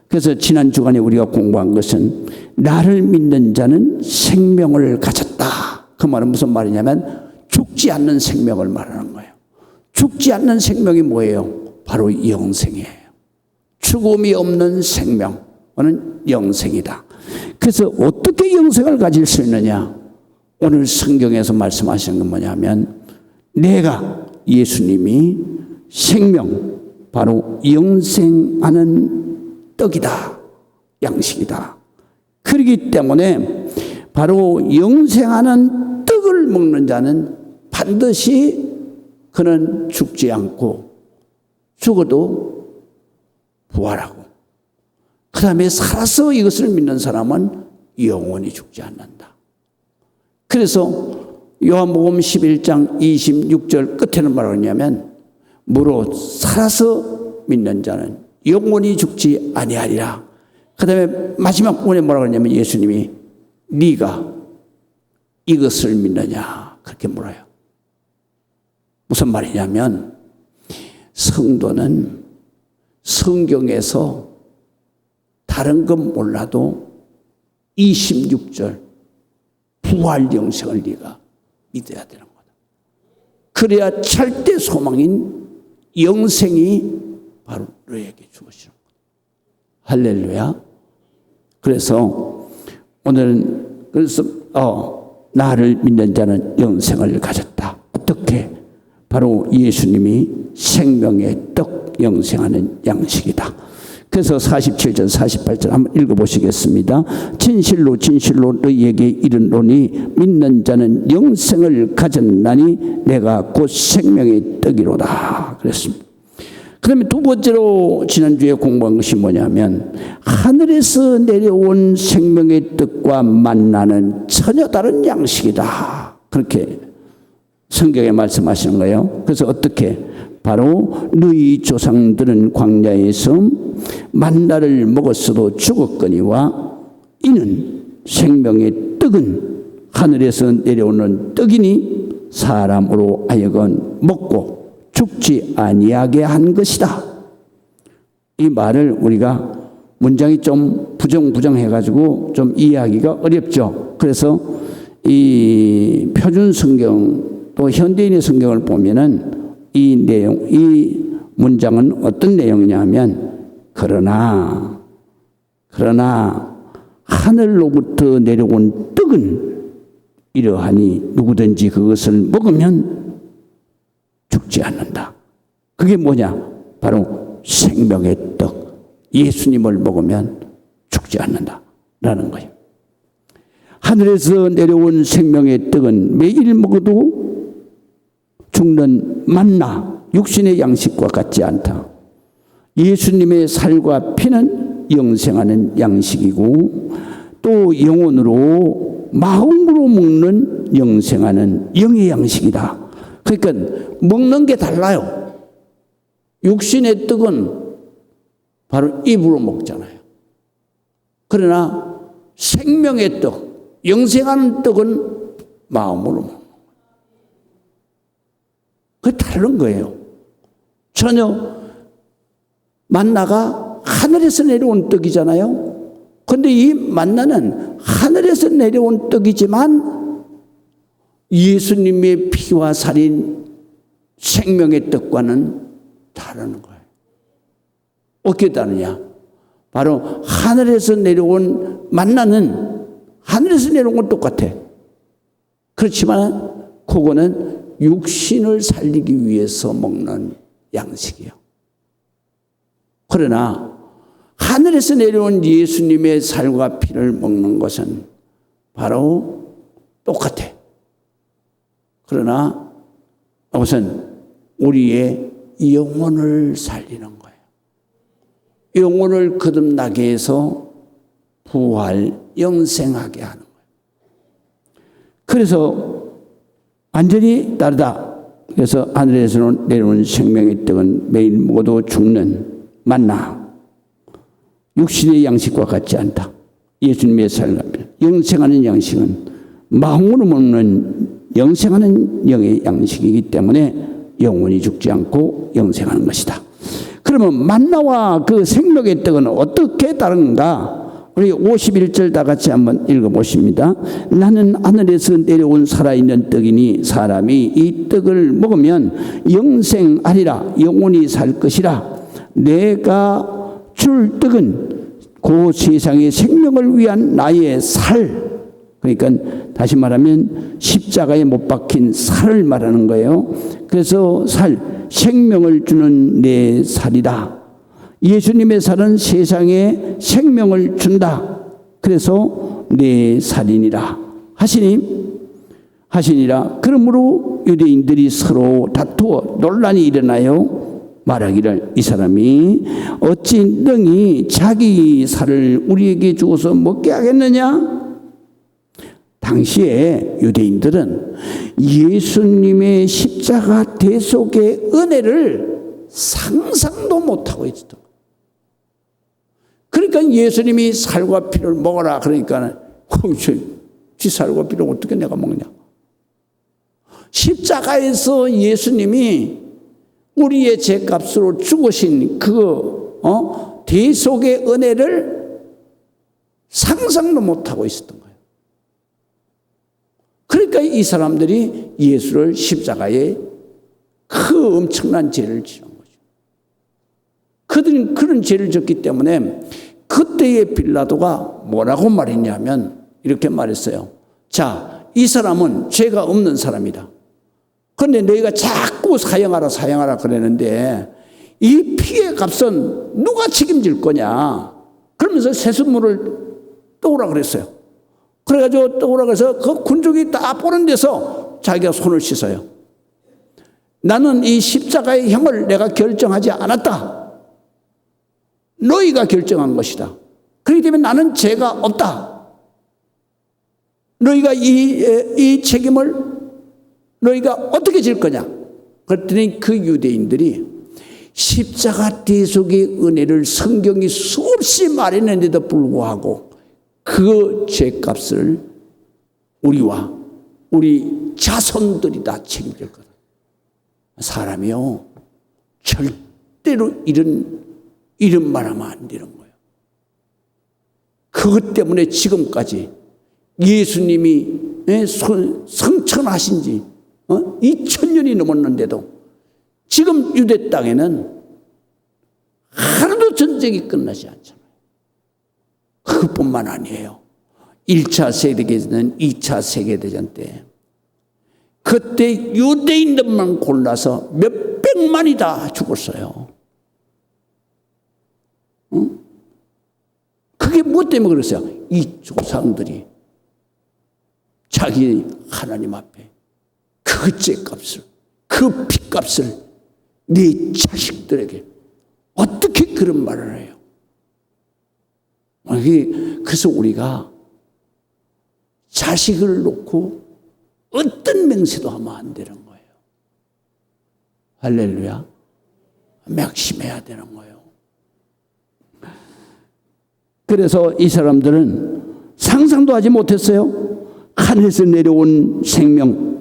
그래서 지난 주간에 우리가 공부한 것은 나를 믿는 자는 생명을 가졌다. 그 말은 무슨 말이냐면 죽지 않는 생명을 말하는 거예요. 죽지 않는 생명이 뭐예요? 바로 영생이에요. 죽음이 없는 생명은 영생이다. 그래서 어떻게 영생을 가질 수 있느냐? 오늘 성경에서 말씀하시는 건 뭐냐면 내가 예수님이 생명, 바로 영생하는 떡이다. 양식이다. 그렇기 때문에 바로 영생하는 떡을 먹는 자는 반드시 그는 죽지 않고 죽어도 부활하고 그 다음에 살아서 이것을 믿는 사람은 영원히 죽지 않는다. 그래서 요한복음 11장 26절 끝에는 뭐라고 하냐면 무릇 살아서 믿는 자는 영원히 죽지 아니하리라. 그 다음에 마지막 부분에 뭐라고 하냐면 예수님이 네가 이것을 믿느냐 그렇게 물어요. 무슨 말이냐면 성도는 성경에서 다른 건 몰라도 26절 부활 영생을 네가 믿어야 되는 거다. 그래야 절대 소망인 영생이 바로 너에게 주어지는 거다. 할렐루야. 그래서 오늘은 그래서 나를 믿는 자는 영생을 가졌다. 어떻게? 바로 예수님이 생명의 떡 영생하는 양식이다. 그래서 47절 48절 한번 읽어보시겠습니다. 진실로 진실로 너희에게 이르노니 믿는 자는 영생을 가졌나니 내가 곧 생명의 떡이로다 그랬습니다. 그러면 두 번째로 지난주에 공부한 것이 뭐냐면 하늘에서 내려온 생명의 떡과 만나는 전혀 다른 양식이다. 그렇게 성경에 말씀하시는 거예요. 그래서 어떻게? 바로 너희 조상들은 광야에서 만나를 먹었어도 죽었거니와 이는 생명의 떡은 하늘에서 내려오는 떡이니 사람으로 하여금 먹고 죽지 아니하게 한 것이다. 이 말을 우리가 문장이 좀 부정해가지고 좀 이해하기가 어렵죠. 그래서 이 표준 성경 또 현대인의 성경을 보면은 이 내용, 이 문장은 어떤 내용이냐 하면 그러나 하늘로부터 내려온 떡은 이러하니 누구든지 그것을 먹으면 죽지 않는다. 그게 뭐냐? 바로 생명의 떡. 예수님을 먹으면 죽지 않는다. 라는 거예요. 하늘에서 내려온 생명의 떡은 매일 먹어도 죽는 만나, 육신의 양식과 같지 않다. 예수님의 살과 피는 영생하는 양식이고 또 영혼으로 마음으로 먹는 영생하는 영의 양식이다. 그러니까 먹는 게 달라요. 육신의 떡은 바로 입으로 먹잖아요. 그러나 생명의 떡, 영생하는 떡은 마음으로 먹는 거예요. 그게 다른 거예요. 전혀 만나가 하늘에서 내려온 떡이잖아요. 그런데 이 만나는 하늘에서 내려온 떡이지만 예수님의 피와 살인 생명의 떡과는 다른 거예요. 어떻게 다르냐? 바로 하늘에서 내려온 만나는 하늘에서 내려온 건 똑같아. 그렇지만 그거는 육신을 살리기 위해서 먹는 양식이에요. 그러나 하늘에서 내려온 예수님의 살과 피를 먹는 것은 바로 똑같아. 그러나 우선 우리의 영혼을 살리는 거예요. 영혼을 거듭나게 해서 부활, 영생하게 하는 거예요. 그래서 완전히 다르다. 그래서 하늘에서 내려온 생명의 떡은 매일 먹어도 죽는 만나, 육신의 양식과 같지 않다. 예수님의 살과 영생하는 양식은 마음으로 먹는 영생하는 영의 양식이기 때문에 영원히 죽지 않고 영생하는 것이다. 그러면 만나와 그 생명의 떡은 어떻게 다른가? 우리 51절 다 같이 한번 읽어보십니다. 나는 하늘에서 내려온 살아있는 떡이니 사람이 이 떡을 먹으면 영생하리라. 영원히 살 것이라. 내가 줄 떡은 그 세상의 생명을 위한 나의 살. 그러니까 다시 말하면 십자가에 못 박힌 살을 말하는 거예요. 그래서 살, 생명을 주는 내 살이다. 예수님의 살은 세상에 생명을 준다. 그래서 내 살이니라 하시니라. 그러므로 유대인들이 서로 다투어 논란이 일어나요. 말하기를 이 사람이 어찌 능히 자기 살을 우리에게 주어서 먹게 하겠느냐? 당시에 유대인들은 예수님의 십자가 대속의 은혜를 상상도 못하고 있었던 거예요. 그러니까 예수님이 살과 피를 먹어라 그러니까 지 살과 피를 어떻게 내가 먹냐? 십자가에서 예수님이 우리의 죄값으로 죽으신 그 대속의 은혜를 상상도 못하고 있었던 거예요. 그러니까 이 사람들이 예수를 십자가에 그 엄청난 죄를 지은 거죠. 그들은 그런 죄를 졌기 때문에 그때의 빌라도가 뭐라고 말했냐면 이렇게 말했어요. 자, 이 사람은 죄가 없는 사람이다. 그런데 너희가 자꾸 사형하라 그러는데 이 피의 값은 누가 책임질 거냐? 그러면서 세숫물을 떠오라 그랬어요. 그래가지고 떠오라 그래서 그 군중이 다 보는 데서 자기가 손을 씻어요. 나는 이 십자가의 형을 내가 결정하지 않았다. 너희가 결정한 것이다. 그렇기 때문에 나는 죄가 없다. 너희가 이 책임을 너희가 어떻게 질 거냐? 그랬더니 그 유대인들이 십자가 대속의 은혜를 성경이 수없이 말했는데도 불구하고 그 죄값을 우리와 우리 자손들이 다 책임질 거다. 사람이요, 절대로 이런 말하면 안 되는 거예요. 그것 때문에 지금까지 예수님이 성천하신 지 2000년이 넘었는데도 지금 유대 땅에는 하루도 전쟁이 끝나지 않잖아요. 그것뿐만 아니에요. 1차 세계대전, 2차 세계대전 때 그때 유대인들만 골라서 몇백만이 다 죽었어요. 응? 그게 무엇 때문에 그랬어요? 이 조상들이 자기 하나님 앞에 그 죄값을, 그 피값을 네 자식들에게 어떻게 그런 말을 해요? 그래서 우리가 자식을 놓고 어떤 맹세도 하면 안 되는 거예요. 할렐루야. 맥심해야 되는 거예요. 그래서 이 사람들은 상상도 하지 못했어요. 하늘에서 내려온 생명,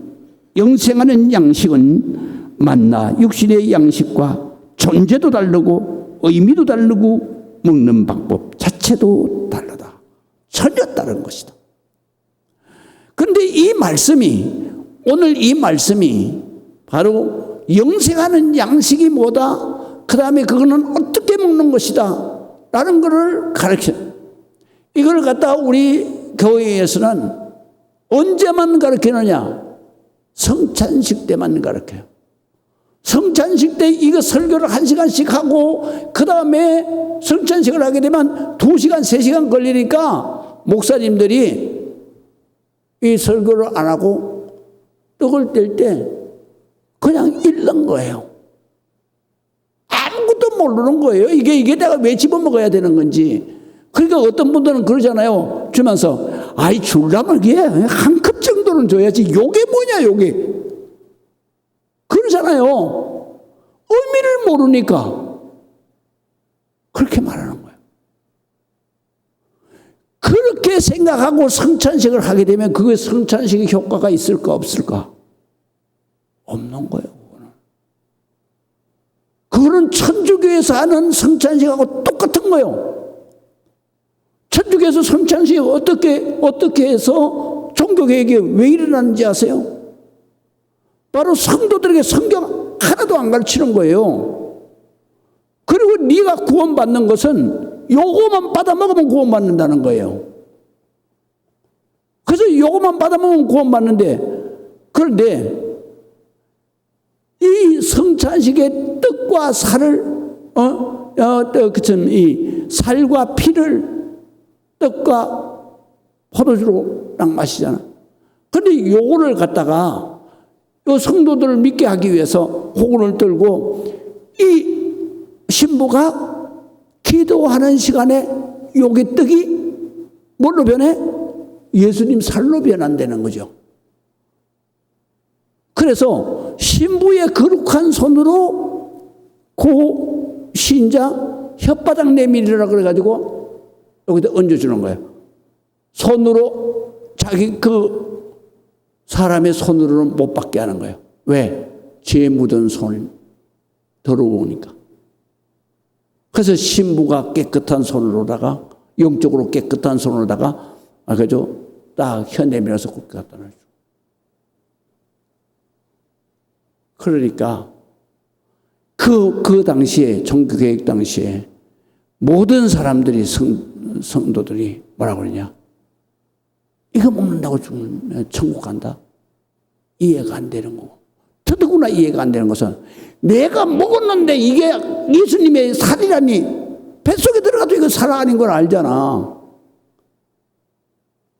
영생하는 양식은 만나 육신의 양식과 존재도 다르고 의미도 다르고 먹는 방법 자체도 다르다. 전혀 다른 것이다. 그런데 이 말씀이, 오늘 이 말씀이 바로 영생하는 양식이 뭐다? 그 다음에 그거는 어떻게 먹는 것이다 라는 것을 가르쳐요. 이걸 갖다 우리 교회에서는 언제만 가르치느냐? 성찬식 때만 가르쳐요. 성찬식 때 이거 설교를 1시간씩 하고 그 다음에 성찬식을 하게 되면 2시간, 3시간 걸리니까 목사님들이 이 설교를 안 하고 떡을 뗄 때 그냥 읽는 거예요. 아무것도 모르는 거예요. 이게 내가 왜 집어먹어야 되는 건지. 그러니까 어떤 분들은 그러잖아요. 주면서 아이 줄라면 이게 한 컵 정도는 줘야지. 요게 뭐냐 요게. 그러잖아요. 의미를 모르니까 그렇게 말하는 거예요. 그렇게 생각하고 성찬식을 하게 되면 그게 성찬식의 효과가 있을까 없을까? 없는 거예요. 그거는 천주교의 천국에서 하는 성찬식하고 똑같은 거예요. 천국에서 성찬식 어떻게 해서 종교개혁이 왜 일어나는지 아세요? 바로 성도들에게 성경 하나도 안 가르치는 거예요. 그리고 네가 구원받는 것은 요거만 받아먹으면 구원받는다는 거예요. 그래서 요거만 받아먹으면 구원받는데, 그런데 이 성찬식의 떡과 살을 이 살과 피를 떡과 포도주로 딱 마시잖아. 그런데 요거를 갖다가 요 성도들을 믿게 하기 위해서 호군을 들고 이 신부가 기도하는 시간에 요게 떡이 뭘로 변해? 예수님 살로 변한다는 거죠. 그래서 신부의 거룩한 손으로 그 신자 혓바닥 내밀으라 그래가지고 여기다 얹어주는 거예요. 손으로 자기 그 사람의 손으로는 못 받게 하는 거예요. 왜? 죄 묻은 손 더러우니까. 그래서 신부가 깨끗한 손으로다가 영적으로 깨끗한 손으로다가 그죠? 딱 혀 내밀어서 꼭 갖다 놔줘. 그러니까 그 당시에 종교개혁 당시에 모든 사람들이 성도들이 뭐라고 그러냐? 이거 먹는다고 죽으면 천국 간다? 이해가 안 되는 거고. 더더구나 이해가 안 되는 것은 내가 먹었는데 이게 예수님의 살이라니 뱃속에 들어가도 이거 살 아닌 걸 알잖아.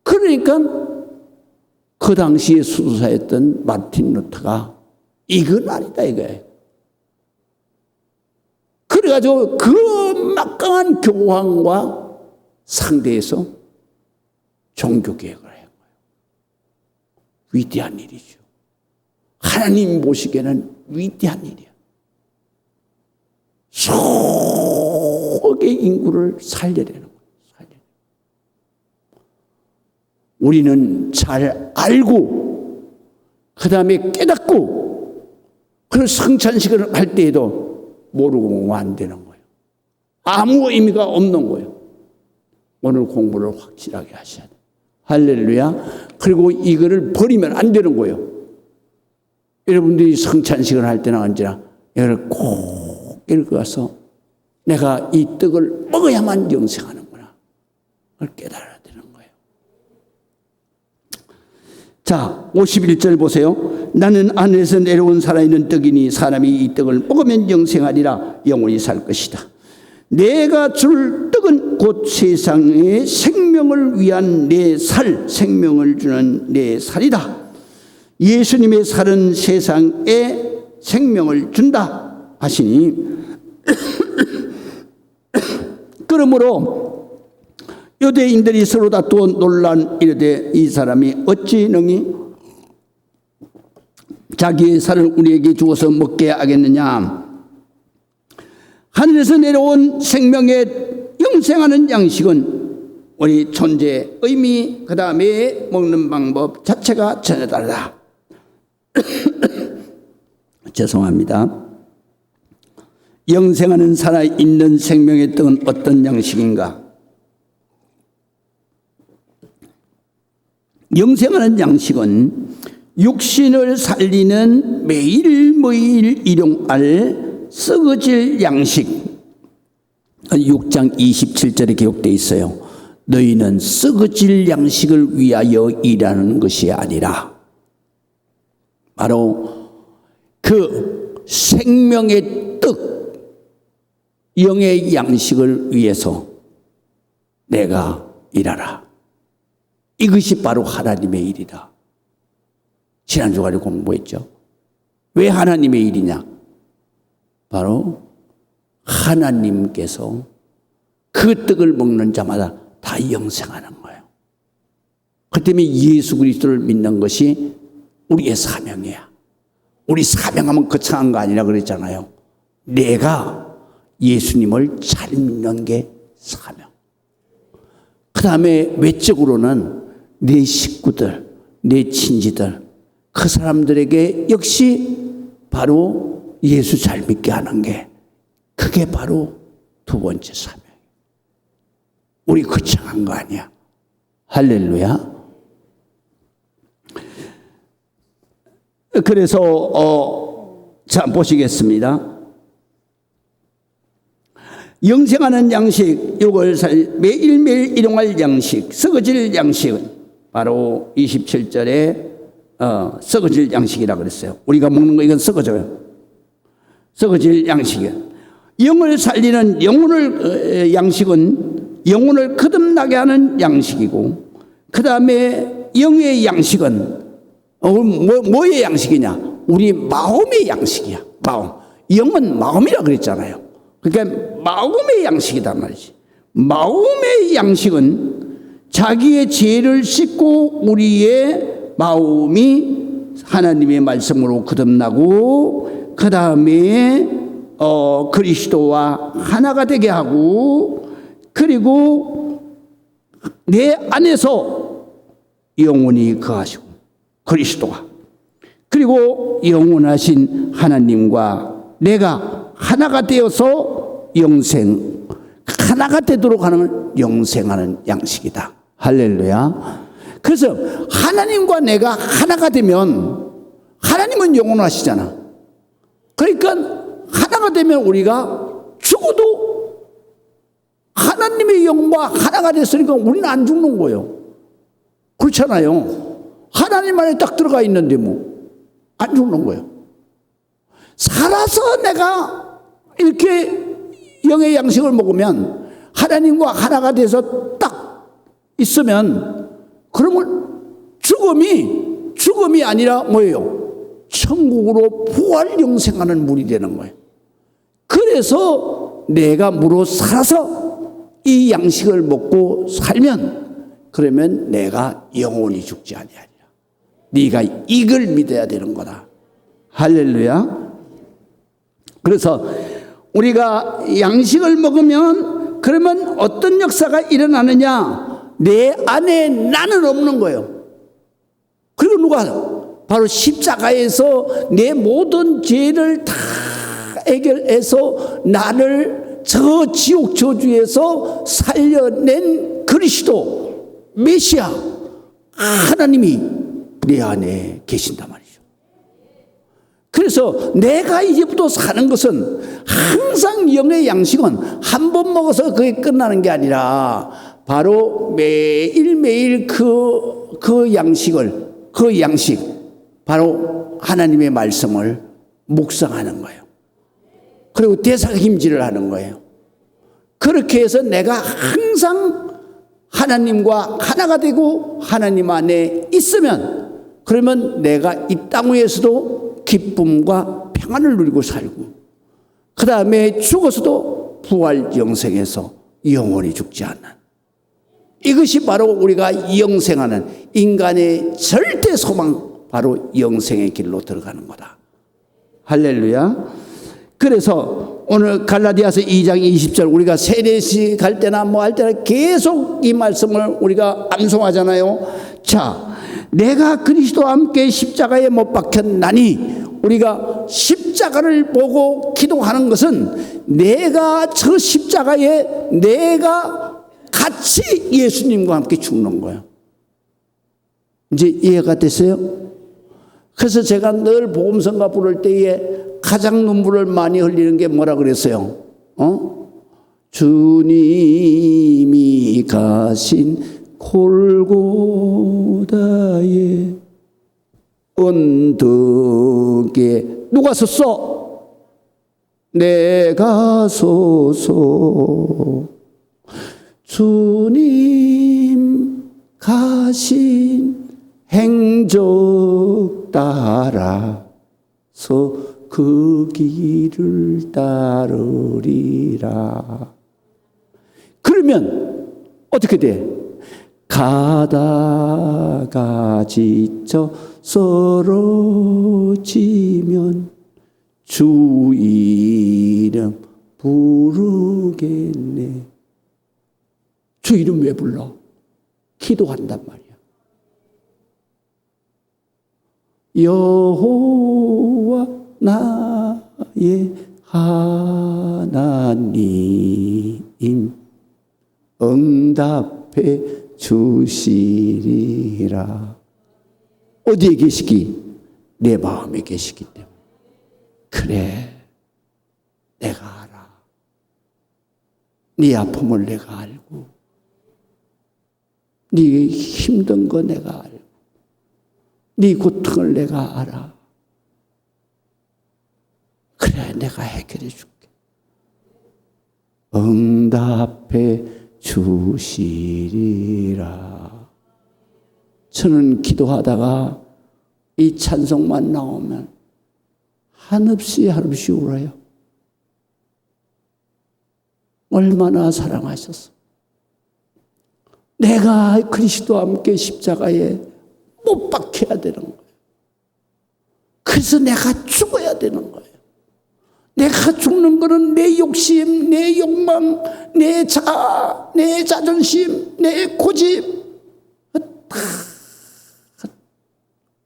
그러니까 그 당시에 수도사였던 마틴 루터가 이건 아니다 이거예요. 그래가지고 그 막강한 교황과 상대해서 종교개혁을 한 거예요. 위대한 일이죠. 하나님 보시기에는 위대한 일이야. 속의 인구를 살려내는 거예요. 우리는 잘 알고 그 다음에 깨닫고 그 성찬식을 할 때에도 모르고 안 되는 거예요. 아무 의미가 없는 거예요. 오늘 공부를 확실하게 하셔야 돼요. 할렐루야. 그리고 이거를 버리면 안 되는 거예요. 여러분들이 성찬식을 할 때나 언제나 이걸 꼭 읽어서 내가 이 떡을 먹어야만 영생하는구나. 그걸 깨달아야 되는 거예요. 자, 51절 보세요. 나는 하늘에서 내려온 살아있는 떡이니 사람이 이 떡을 먹으면 영생하리라. 영원히 살 것이다. 내가 줄 떡은 곧 세상의 생명을 위한 내 살, 생명을 주는 내 살이다. 예수님의 살은 세상에 생명을 준다 하시니 그러므로 유대인들이 서로 다투어 논란 이르되 이 사람이 어찌 능히 자기의 살을 우리에게 주어서 먹게 하겠느냐. 하늘에서 내려온 생명의 영생하는 양식은 우리 존재의 의미 그 다음에 먹는 방법 자체가 전혀 다르다. 죄송합니다. 영생하는 살아있는 생명의 떡은 어떤 양식인가? 영생하는 양식은 육신을 살리는 매일 일용할 썩어질 양식. 6장 27절에 기록되어 있어요. 너희는 썩어질 양식을 위하여 일하는 것이 아니라 바로 그 생명의 떡, 영의 양식을 위해서 내가 일하라. 이것이 바로 하나님의 일이다. 지난주까지 공부했죠. 왜 하나님의 일이냐? 바로 하나님께서 그 떡을 먹는 자마다 다 영생하는 거예요. 그 때문에 예수 그리스도를 믿는 것이 우리의 사명이야. 우리 사명하면 거창한 거 아니라 그랬잖아요. 내가 예수님을 잘 믿는 게 사명. 그 다음에 외적으로는 내 식구들, 내 친지들, 그 사람들에게 역시 바로 예수 잘 믿게 하는 게 그 그게 바로 두 번째 사명. 우리 거창한 거 아니야. 할렐루야. 그래서 자 보시겠습니다. 영생하는 양식, 이걸 매일매일 일용할 양식, 썩어질 양식은 바로 27절에 썩어질 양식이라고 그랬어요. 우리가 먹는 거 이건 썩어져요. 썩어질 양식이야. 영을 살리는 영혼을 양식은 영혼을 거듭나게 하는 양식이고, 그 다음에 영의 양식은 뭐의 양식이냐? 우리 마음의 양식이야. 마음. 영은 마음이라 그랬잖아요. 그러니까 마음의 양식이단 말이지. 마음의 양식은 자기의 죄를 씻고 우리의 마음이 하나님의 말씀으로 거듭나고, 그 다음에 그리스도와 하나가 되게 하고, 그리고 내 안에서 영원히 거하시고 그리스도가, 그리고 영원하신 하나님과 내가 하나가 되어서 영생, 하나가 되도록 하는 영생하는 양식이다. 할렐루야. 그래서 하나님과 내가 하나가 되면, 하나님은 영원하시잖아. 그러니까 하나가 되면 우리가 죽어도 하나님의 영과 하나가 됐으니까 우리는 안 죽는 거예요. 그렇잖아요. 하나님 안에 딱 들어가 있는데 뭐 안 죽는 거예요. 살아서 내가 이렇게 영의 양식을 먹으면, 하나님과 하나가 돼서 딱 있으면, 그러면 죽음이 아니라 뭐예요? 천국으로 부활 영생하는 물이 되는 거예요. 그래서 내가 무로 살아서 이 양식을 먹고 살면, 그러면 내가 영원히 죽지 아니하리라. 네가 이걸 믿어야 되는 거다. 할렐루야. 그래서 우리가 양식을 먹으면 그러면 어떤 역사가 일어나느냐? 내 안에 나는 없는 거예요. 그리고 누가? 바로 십자가에서 내 모든 죄를 다 해결해서 나를 저 지옥 저주에서 살려낸 그리스도 메시아 하나님이 내 안에 계신단 말이죠. 그래서 내가 이제부터 사는 것은 항상 영의 양식은 한 번 먹어서 그게 끝나는 게 아니라 바로 매일매일 그 양식을, 그 양식, 바로 하나님의 말씀을 묵상하는 거예요. 그리고 대사김질을 하는 거예요. 그렇게 해서 내가 항상 하나님과 하나가 되고 하나님 안에 있으면, 그러면 내가 이 땅 위에서도 기쁨과 평안을 누리고 살고, 그 다음에 죽어서도 부활 영생에서 영원히 죽지 않는, 이것이 바로 우리가 영생하는 인간의 절대 소망, 바로 영생의 길로 들어가는 거다. 할렐루야. 그래서 오늘 갈라디아서 2장 20절 우리가 세례시 갈 때나 뭐 할 때나 계속 이 말씀을 우리가 암송하잖아요. 자, 내가 그리스도와 함께 십자가에 못 박혔나니, 우리가 십자가를 보고 기도하는 것은 내가 저 십자가에 내가 같이 예수님과 함께 죽는 거예요. 이제 이해가 됐어요? 그래서 제가 늘 복음성가 부를 때에 가장 눈물을 많이 흘리는 게 뭐라 그랬어요? 주님이 가신 골고다의 언덕에 누가 섰어? 내가 서서 주님 가신 행적 따라서 그 길을 따르리라. 그러면 어떻게 돼? 가다가 지쳐 쓰러지면 주 이름 부르겠네. 주 이름 왜 불러? 기도한단 말이야. 여호와 나의 하나님 응답해 주시리라. 어디에 계시기? 내 마음에 계시기 때문에. 그래, 내가 알아. 네 아픔을 내가 알고, 네 힘든 거 내가 알고, 네 고통을 내가 알아. 그래, 내가 해결해 줄게. 응답해 주시리라. 저는 기도하다가 이 찬송만 나오면 한없이 한없이 울어요. 얼마나 사랑하셨어. 내가 그리스도와 함께 십자가에 못 박혀야 되는 거예요. 그래서 내가 죽어야 되는 거예요. 내가 죽는 거는 내 욕심, 내 욕망, 내 자아, 내 자존심, 내 고집 다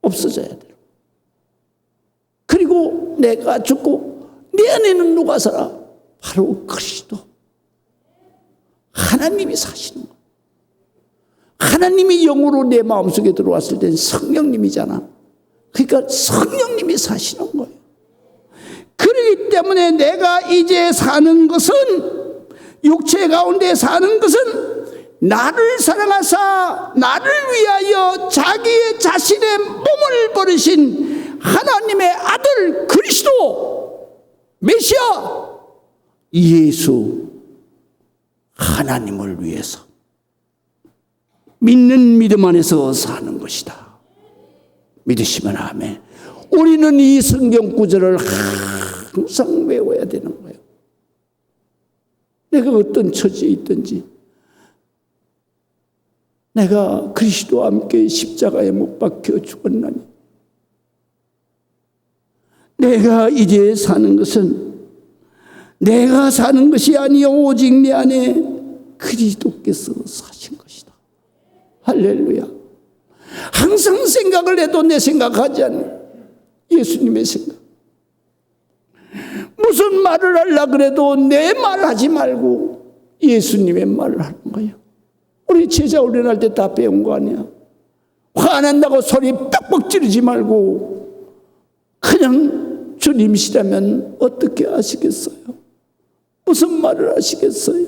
없어져야 돼요. 그리고 내가 죽고 내 안에는 누가 살아? 바로 그리스도. 하나님이 사시는 거예요. 하나님이 영으로 내 마음속에 들어왔을 땐 성령님이잖아. 그러니까 성령님이 사시는 거예요. 그렇기 때문에 내가 이제 사는 것은, 육체 가운데 사는 것은 나를 사랑하사 나를 위하여 자기의 자신의 몸을 버리신 하나님의 아들 그리스도 메시아 예수 하나님을 위해서 믿는 믿음 안에서 사는 것이다. 믿으시면 아멘. 우리는 이 성경 구절을 항상 외워야 되는 거예요. 내가 어떤 처지에 있든지 내가 그리스도와 함께 십자가에 못 박혀 죽었나니 내가 이제 사는 것은 내가 사는 것이 아니요 오직 내 안에 그리스도께서 사신 것이다. 할렐루야. 항상 생각을 해도 내 생각하지 않는 예수님의 생각. 무슨 말을 하려고 그래도 내 말 하지 말고 예수님의 말을 하는 거예요. 우리 제자 훈련할 때 다 배운 거 아니야. 화난다고 소리 뻑뻑 지르지 말고 그냥 주님이시라면 어떻게 하시겠어요? 무슨 말을 하시겠어요?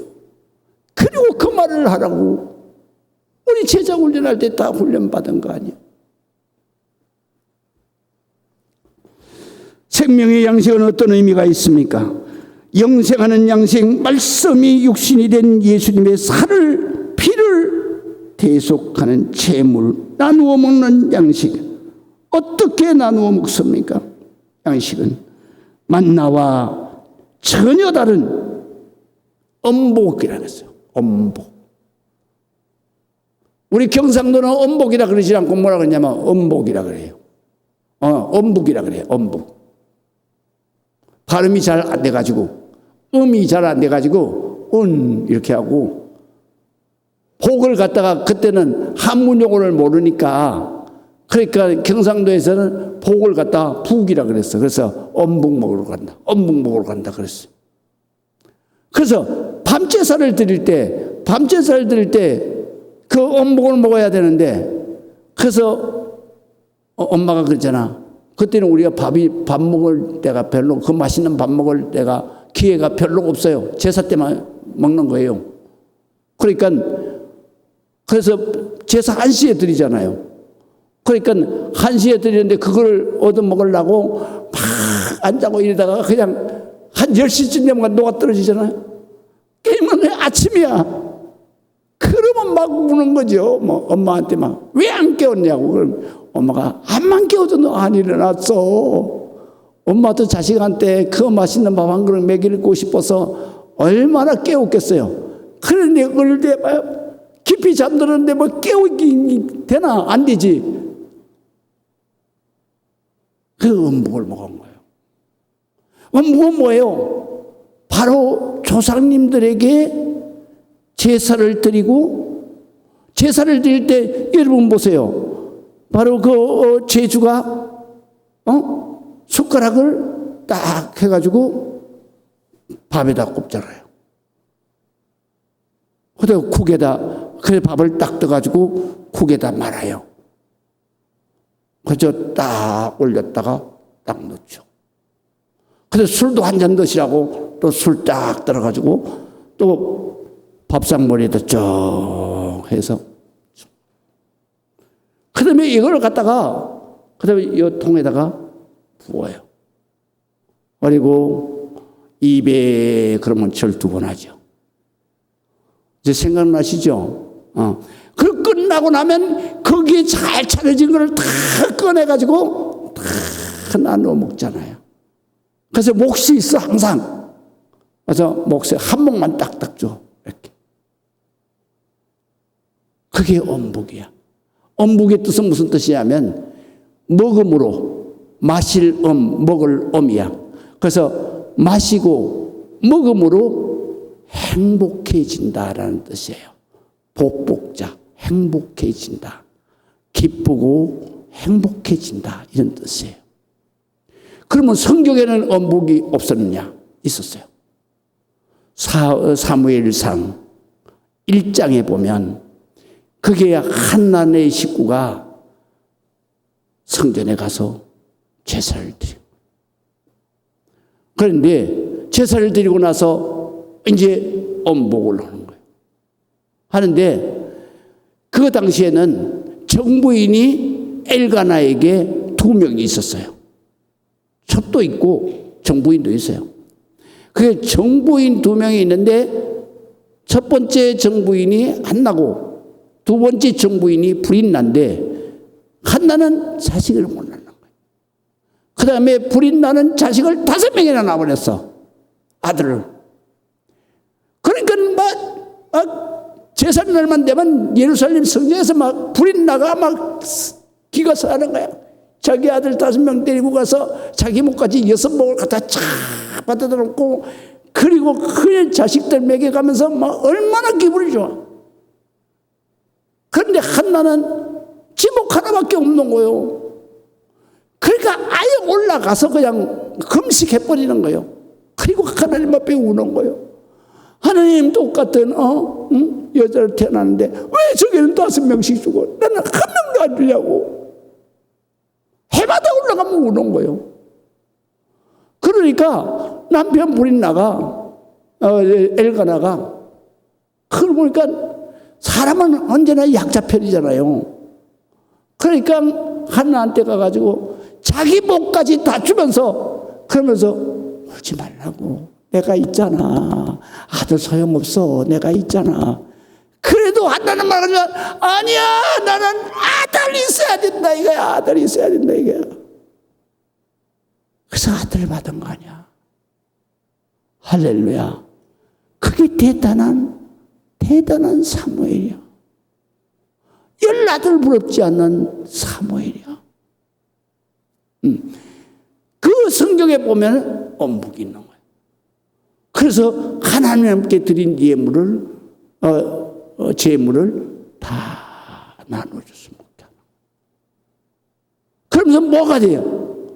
그리고 그 말을 하라고 우리 제자 훈련할 때 다 훈련받은 거 아니야. 생명의 양식은 어떤 의미가 있습니까? 영생하는 양식, 말씀이 육신이 된 예수님의 살을 피를 대속하는 제물, 나누어 먹는 양식. 어떻게 나누어 먹습니까? 양식은 만나와 전혀 다른 엄복이라고 했어요. 엄복. 우리 경상도는 엄복이라 그러지 않고 뭐라 그러냐면 엄복이라 그래요. 엄복이라 그래요. 엄복. 발음이 잘 안 돼가지고, 음이 잘 안 돼가지고, 이렇게 하고, 복을 갖다가 그때는 한문 용어를 모르니까, 그러니까 경상도에서는 복을 갖다가 북이라 그랬어. 그래서 엄복 먹으러 간다. 엄복 먹으러 간다. 그랬어. 그래서 밤제사를 드릴 때, 그 엄복을 먹어야 되는데, 그래서 엄마가 그랬잖아. 그때는 우리가 밥 먹을 때가 별로, 그 맛있는 밥 먹을 때가 기회가 별로 없어요. 제사 때만 먹는 거예요. 그러니까, 그래서 제사 1시에 드리잖아요. 그러니까 1시에 드리는데 그걸 얻어 먹으려고 막 앉아고 이러다가 그냥 한 10시쯤 되면 녹아 떨어지잖아요. 그러면 아침이야. 그러면 막 우는 거죠. 뭐 엄마한테 막 왜 안 깨웠냐고. 그럼 엄마가 암만 깨워도 너 안 일어났어. 엄마도 자식한테 그 맛있는 밥 한 그릇 먹이고 싶어서 얼마나 깨웠겠어요. 그런데 그럴 때 깊이 잠들었는데 뭐 깨우기 되나? 안 되지. 그 음복을 먹은 거예요. 음복은 뭐예요? 바로 조상님들에게 제사를 드리고, 제사를 드릴 때 여러분 보세요. 바로 그 제주가 숟가락을 딱 해가지고 밥에다 굽잖아요. 그래서 그래 밥을 딱 떠가지고 국에다 말아요. 그래서 딱 올렸다가 딱 넣죠. 그래서 술도 한 잔 드시라고 또 술 딱 들어가지고 또 밥상머리에다 쭉 해서. 그 다음에 이걸 갖다가, 그 다음에 이 통에다가 부어요. 그리고 입에 그러면 절 2번 하죠. 이제 생각나시죠? 그걸 끝나고 나면 거기에 잘 차려진 걸 다 꺼내가지고 다 나눠 먹잖아요. 그래서 몫이 있어, 항상. 그래서 몫에 한 몫만 딱딱 줘. 이렇게. 그게 엄복이야. 엄복의 뜻은 무슨 뜻이냐면, 먹음으로, 마실 먹을 엄이야. 그래서 마시고, 먹음으로 행복해진다라는 뜻이에요. 복복자, 행복해진다. 기쁘고 행복해진다. 이런 뜻이에요. 그러면 성경에는 엄복이 없었느냐? 있었어요. 사무엘상 1장에 보면 그게 한나의 식구가 성전에 가서 제사를 드리고, 그런데 제사를 드리고 나서 이제 엄복을 하는 거예요. 하는데 그 당시에는 정부인이 엘가나에게 2명이 있었어요. 첩도 있고 정부인도 있어요. 그게 정부인 2명이 있는데 첫 번째 정부인이 한나고 두 번째 정부인이 브릿나인데 한나는 자식을 못 낳는 거예요. 그 다음에 브릿나는 자식을 5명이나 낳아버렸어. 아들을. 그러니까 막 제삿날만 되면 예루살렘 성전에서 막 브릿나가 막 기가 서하는 거야. 자기 아들 5명 데리고 가서 자기 목까지 6목을 갖다 쫙 받아다 놓고, 그리고 그 자식들 먹여가면서 막 얼마나 기분이 좋아. 그런데 한나는 지목 하나밖에 없는 거예요. 그러니까 아예 올라가서 그냥 금식해버리는 거예요. 그리고 하나님 앞에 우는 거예요. 하나님, 똑같은 여자를 태어났는데 왜 저기는 5명씩 주고 나는 한 명도 안 주냐고. 해마다 올라가면 우는 거예요. 그러니까 남편 브릿나가 엘가나가 그걸 보니까 사람은 언제나 약자 편이잖아요. 그러니까 한나한테 가가지고 자기 목까지 다 주면서, 그러면서 울지 말라고, 내가 있잖아. 아들 소용없어, 내가 있잖아. 그래도 한나는 말하면 아니야, 나는 아들이 있어야 된다 이거야. 아들이 있어야 된다 이거야. 그래서 아들을 받은 거 아니야. 할렐루야. 그게 대단한 사무엘이야. 10아들 부럽지 않는 사무엘이야. 그 성경에 보면 엄복이 있는 거야. 그래서 하나님께 드린 재물을 다 나눠줬습니다. 그러면서 뭐가 돼요?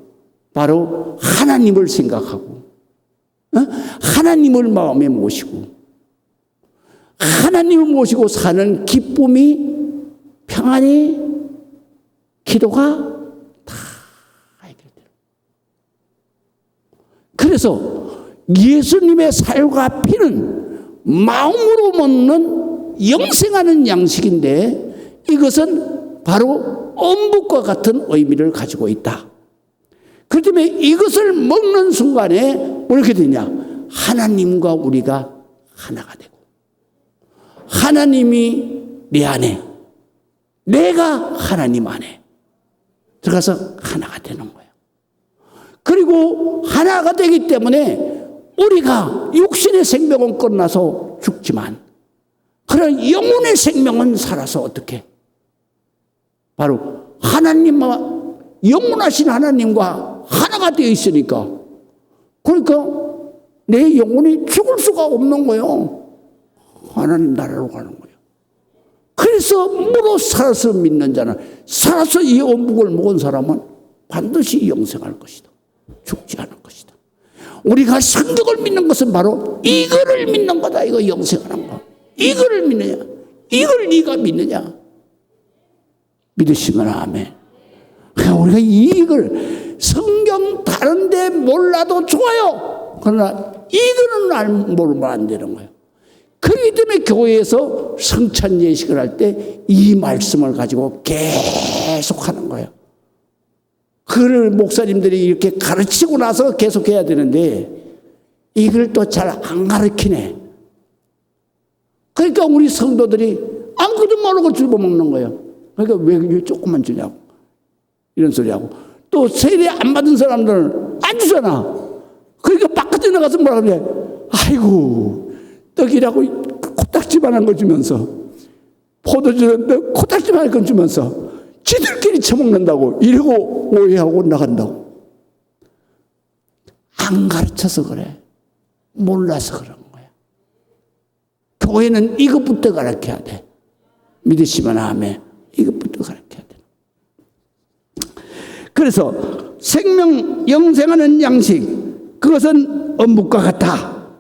바로 하나님을 생각하고, 하나님을 마음에 모시고, 하나님을 모시고 사는 기쁨이, 평안이, 기도가 다 해결돼요. 그래서 예수님의 살과 피는 마음으로 먹는 영생하는 양식인데, 이것은 바로 엄복과 같은 의미를 가지고 있다. 그렇기 때문에 이것을 먹는 순간에 어떻게 되냐? 하나님과 우리가 하나가 되고, 하나님이 내 안에, 내가 하나님 안에 들어가서 하나가 되는 거예요. 그리고 하나가 되기 때문에 우리가 육신의 생명은 끝나서 죽지만, 그런 영혼의 생명은 살아서 어떻게? 바로 하나님과, 영원하신 하나님과 하나가 되어 있으니까, 그러니까 내 영혼이 죽을 수가 없는 거예요. 하나님 나라로 가는 거예요. 그래서 무로 살아서 믿는 자는, 살아서 이 엄복을 먹은 사람은 반드시 영생할 것이다. 죽지 않을 것이다. 우리가 성경을 믿는 것은 바로 이거를 믿는 거다. 이거 영생하는 거. 이거를 믿느냐? 이걸 네가 믿느냐? 믿으시면 아멘. 우리가 이걸 성경 다른데 몰라도 좋아요. 그러나 이거는 모르면 안 되는 거예요. 그렇기 때문에 교회에서 성찬 예식을 할 때 이 말씀을 가지고 계속 하는 거예요. 그걸 목사님들이 이렇게 가르치고 나서 계속 해야 되는데 이걸 또 잘 안 가르치네. 그러니까 우리 성도들이 아무것도 모르고 집어먹는 거예요. 그러니까 왜 조금만 주냐고 이런 소리하고, 또 세례 안 받은 사람들은 안 주잖아. 그러니까 바깥에 나가서 뭐라 그래? 아이고 떡이라고 코딱지만한 거 주면서, 포도주는데 코딱지만한 거 주면서 지들끼리 처먹는다고 이러고 오해하고 나간다고. 안 가르쳐서 그래. 몰라서 그런 거야. 교회는 이것부터 가르쳐야 돼. 믿으시면 아멘. 이것부터 가르쳐야 돼. 그래서 생명 영생하는 양식, 그것은 어묵과 같아.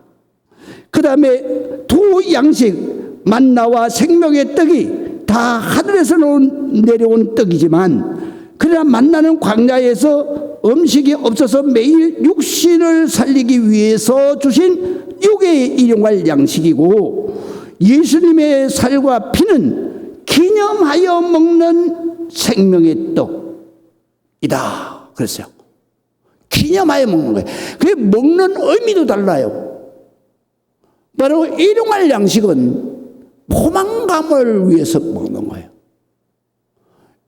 그 다음에 두 양식, 만나와 생명의 떡이 다 하늘에서 내려온 떡이지만, 그러나 만나는 광야에서 음식이 없어서 매일 육신을 살리기 위해서 주신 육에 일용할 양식이고, 예수님의 살과 피는 기념하여 먹는 생명의 떡이다 그랬어요. 기념하여 먹는 거예요. 그 먹는 의미도 달라요. 바로 일용할 양식은 포만감을 위해서 먹는 거예요.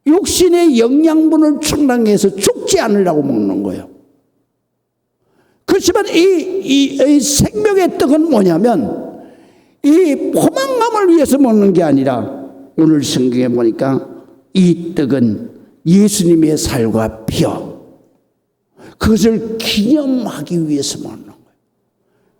육신의 영양분을 충당해서 죽지 않으려고 먹는 거예요. 그렇지만 이 생명의 떡은 뭐냐면 이 포만감을 위해서 먹는 게 아니라, 오늘 성경에 보니까 이 떡은 예수님의 살과 피요, 그것을 기념하기 위해서 먹는 거예요.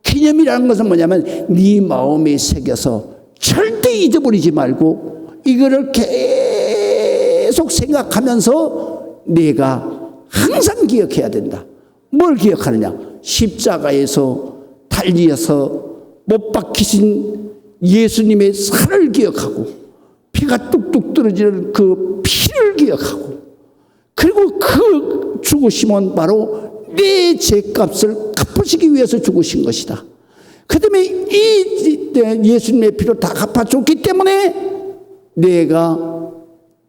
기념이라는 것은 뭐냐면 네 마음에 새겨서 절대 잊어버리지 말고 이거를 계속 생각하면서 내가 항상 기억해야 된다. 뭘 기억하느냐? 십자가에서 달려서 못 박히신 예수님의 살을 기억하고, 피가 뚝뚝 떨어지는 그 피를 기억하고, 그리고 그 죽으심은 바로 내 죄값을 갚으시기 위해서 죽으신 것이다. 그 다음에 이 예수님의 피로 다 갚아줬기 때문에 내가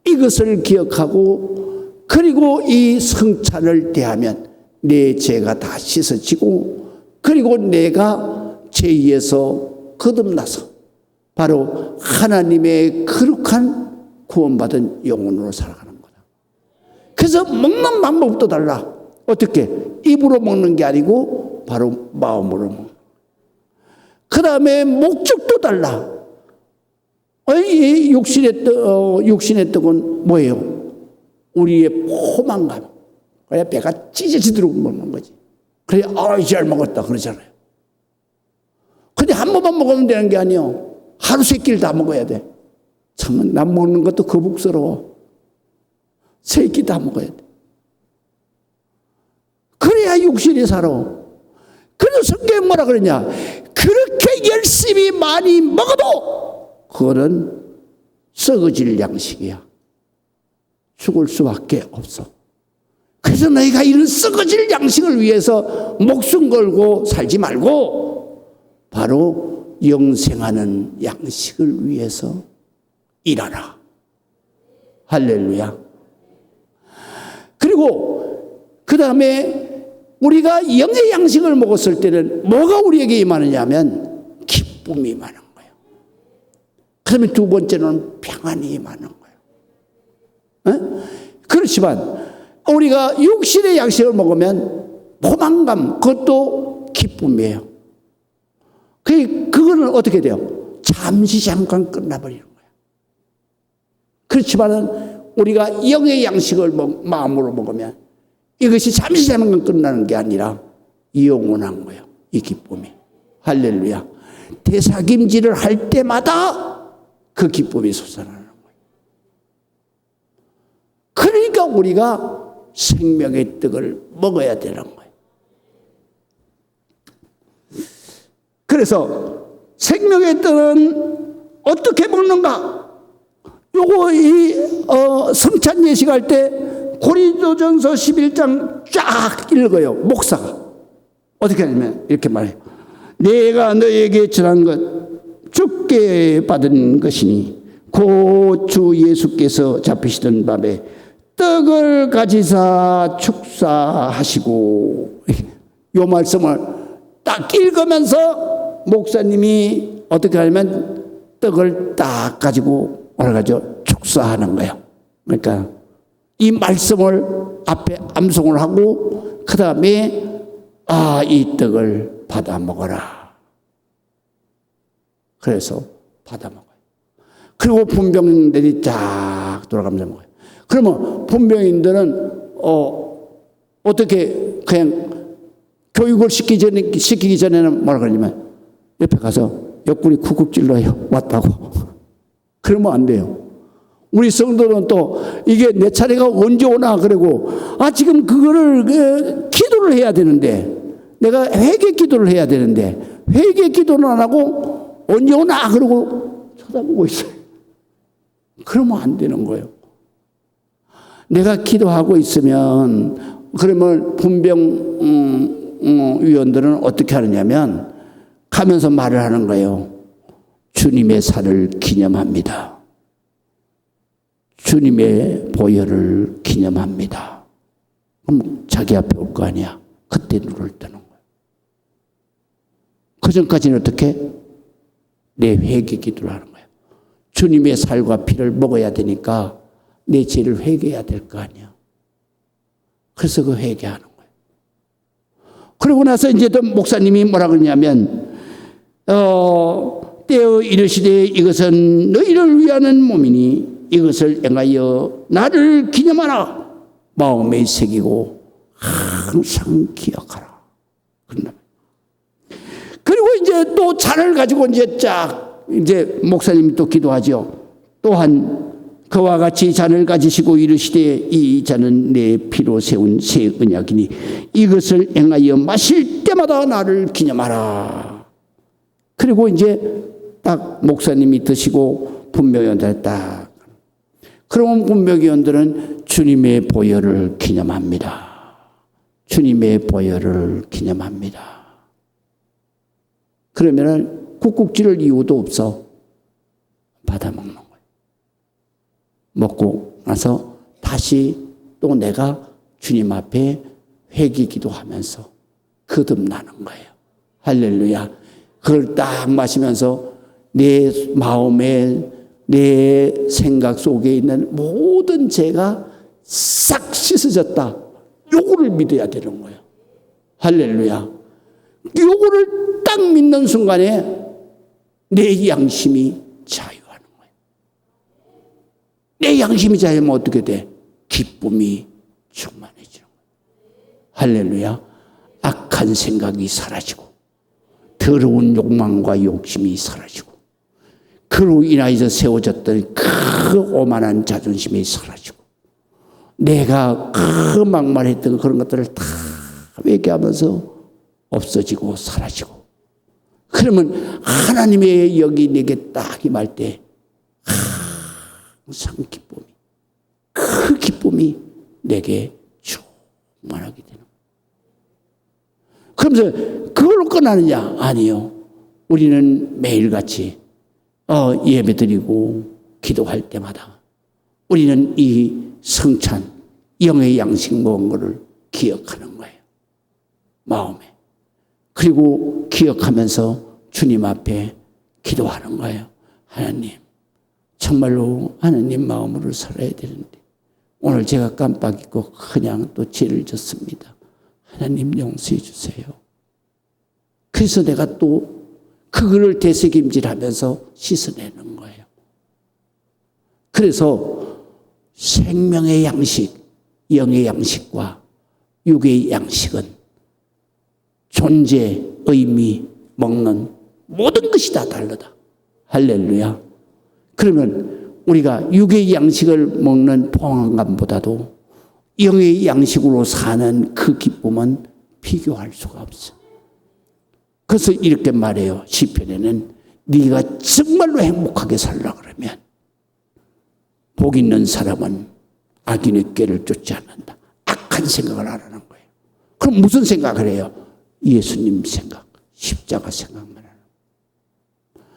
이것을 기억하고, 그리고 이 성찬을 대하면 내 죄가 다 씻어지고, 그리고 내가 죄에서 거듭나서 바로 하나님의 거룩한 구원받은 영혼으로 살아가는 거다. 그래서 먹는 방법도 달라. 어떻게? 입으로 먹는 게 아니고 바로 마음으로 먹는. 그 다음에 목적도 달라. 이 육신의 떡은 뭐예요? 우리의 포만감. 그래야 배가 찢어지도록 먹는 거지. 그래야 잘 먹었다 그러잖아요. 근데 한 번만 먹으면 되는 게 아니에요. 하루 세 끼를 다 먹어야 돼. 참, 난 먹는 것도 거북스러워. 세 끼 다 먹어야 돼. 그래야 육신이 살아. 그래서 성경에 뭐라 그러냐? 그렇게 열심히 많이 먹어도 그거는 썩어질 양식이야. 죽을 수밖에 없어. 그래서 너희가 이런 썩어질 양식을 위해서 목숨 걸고 살지 말고 바로 영생하는 양식을 위해서 일하라. 할렐루야. 그리고 그 다음에 우리가 영의 양식을 먹었을 때는 뭐가 우리에게 임하느냐면 기쁨이 임하는 거예요. 그러면 두 번째는 평안이 임하는 거예요. 그렇지만 우리가 육신의 양식을 먹으면 포만감, 그것도 기쁨이에요. 그거는 어떻게 돼요? 잠시 잠깐 끝나버리는 거예요. 그렇지만은 우리가 영의 양식을 마음으로 먹으면 이것이 잠시 잠깐 끝나는 게 아니라 영원한 거예요. 이 기쁨이. 할렐루야. 대사김질을 할 때마다 그 기쁨이 솟아나는 거예요. 그러니까 우리가 생명의 떡을 먹어야 되는 거예요. 그래서 생명의 떡은 어떻게 먹는가? 요거 성찬 예식할 때 고린도전서 11장 쫙 읽어요. 목사가 어떻게 하냐면 이렇게 말해요. 내가 너에게 전한 것 주께 받은 것이니 곧 주 예수께서 잡히시던 밤에 떡을 가지사 축사하시고, 요 말씀을 딱 읽으면서 목사님이 어떻게 하냐면 떡을 딱 가지고 올라가죠. 축사하는 거예요. 그러니까 이 말씀을 앞에 암송을 하고 그 다음에 이 떡을 받아 먹어라. 그래서 받아 먹어요. 그리고 분병들이 쫙 돌아가면서 먹어요. 그러면 분병인들은 어떻게 그냥 교육을 시키기 전에는 뭐라 그러냐면 옆에 가서 옆구리 쿡쿡 찔러요. 왔다고. 그러면 안 돼요. 우리 성도는 또 이게 내 차례가 언제 오나 그러고 지금 그거를 기도를 해야 되는데, 내가 회개 기도를 해야 되는데 회개 기도는 안 하고 언제 오나 그러고 쳐다보고 있어요. 그러면 안 되는 거예요. 내가 기도하고 있으면 그러면 분병 위원들은 어떻게 하느냐면 가면서 말을 하는 거예요. 주님의 살을 기념합니다. 주님의 보혈을 기념합니다. 그럼 자기 앞에 올 거 아니야. 그때 눈을 뜨는 거예요. 그 전까지는 어떻게? 내 회개 기도를 하는 거예요. 주님의 살과 피를 먹어야 되니까 내 죄를 회개해야 될 거 아니야. 그래서 그 회개하는 거예요. 그러고 나서 이제 또 목사님이 뭐라 그러냐면 때어 이르시되 이것은 너희를 위하는 몸이니 이것을 행하여 나를 기념하라. 마음에 새기고 항상 기억하라. 그리고 이제 또 잔을 가지고 이제 목사님이 또 기도하죠. 또한 그와 같이 잔을 가지시고 이르시되 이 잔은 내 피로 세운 새 언약이니 이것을 행하여 마실 때마다 나를 기념하라. 그리고 이제 딱 목사님이 드시고 분명위원들 딱, 그러면 분명위원들은 주님의 보혈을 기념합니다. 주님의 보혈을 기념합니다. 그러면은 꾹꾹 찌를 이유도 없어. 받아먹는 거예요. 먹고 나서 다시 또 내가 주님 앞에 회개 기도하면서 거듭나는 거예요. 할렐루야. 그걸 딱 마시면서 내 마음에 내 생각 속에 있는 모든 죄가 싹 씻어졌다. 요거를 믿어야 되는 거예요. 할렐루야. 요거를 딱 믿는 순간에 내 양심이 자유하는 거예요. 내 양심이 자유하면 어떻게 돼? 기쁨이 충만해지는 거예요. 할렐루야. 악한 생각이 사라지고 더러운 욕망과 욕심이 사라지고 그로 인하여서 세워졌던 그 오만한 자존심이 사라지고 내가 그 막말했던 그런 것들을 다 회개하면서 없어지고 사라지고, 그러면 하나님의 영이 내게 딱 임할 때 항상 기쁨이, 그 기쁨이 내게 충만하게 되는 거예요. 그러면서 그걸로 끝나느냐? 아니요. 우리는 매일같이 예배드리고 기도할 때마다 우리는 이 성찬, 영의 양식 먹은 것을 기억하는 거예요. 마음에. 그리고 기억하면서 주님 앞에 기도하는 거예요. 하나님, 정말로 하나님 마음으로 살아야 되는데 오늘 제가 깜빡 잊고 그냥 또 죄를 졌습니다. 하나님 용서해 주세요. 그래서 내가 또 그거를 되새김질하면서 씻어내는 거예요. 그래서 생명의 양식, 영의 양식과 육의 양식은 존재, 의미, 먹는 모든 것이 다 다르다. 할렐루야. 그러면 우리가 육의 양식을 먹는 포만감보다도 영의 양식으로 사는 그 기쁨은 비교할 수가 없어. 그래서 이렇게 말해요. 시편에는 네가 정말로 행복하게 살라 그러면 복 있는 사람은 악인의 꾀를 쫓지 않는다. 악한 생각을 안 하는 거예요. 그럼 무슨 생각을 해요? 예수님 생각, 십자가 생각만 하는 거예요.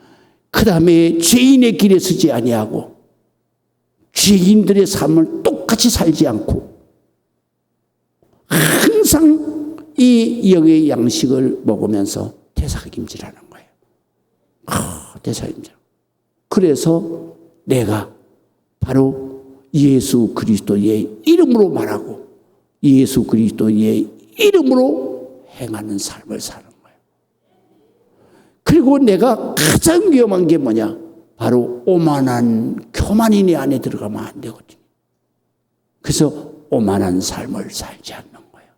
그 다음에 죄인의 길에 서지 아니하고 죄인들의 삶을 똑같이 살지 않고 항상 이 영의 양식을 먹으면서 대사김질하는 거예요. 대사김질. 그래서 내가 바로 예수 그리스도의 이름으로 말하고 예수 그리스도의 이름으로 행하는 삶을 사는 거예요. 그리고 내가 가장 위험한 게 뭐냐? 바로 오만한 교만이 내 안에 들어가면 안 되거든요. 그래서 오만한 삶을 살지 않는 거예요.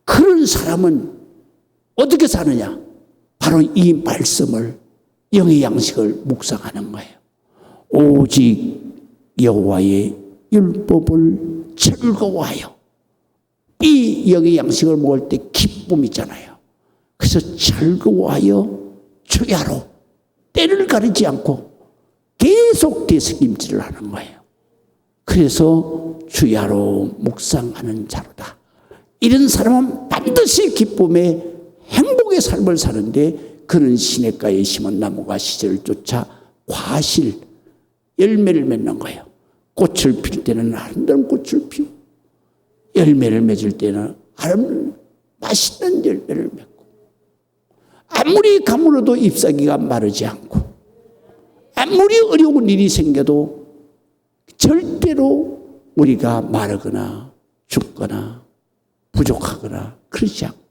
그런 사람은 어떻게 사느냐? 바로 이 말씀을 영의 양식을 묵상하는 거예요. 오직 여호와의 율법을 즐거워하여 이 영의 양식을 먹을 때 기쁨 있잖아요. 그래서 즐거워하여 주야로 때를 가리지 않고 계속 되새김질을 하는 거예요. 그래서 주야로 묵상하는 자로다. 이런 사람은 반드시 기쁨의 행복의 삶을 사는데 그는 시냇가에 심은 나무가 시절을 쫓아 과실 열매를 맺는 거예요. 꽃을 필 때는 아름다운 꽃을 피우고 열매를 맺을 때는 아름다운 맛있는 열매를 맺고 아무리 가물어도 잎사귀가 마르지 않고 아무리 어려운 일이 생겨도 절대로 우리가 마르거나 죽거나 부족하거나 그러지 않고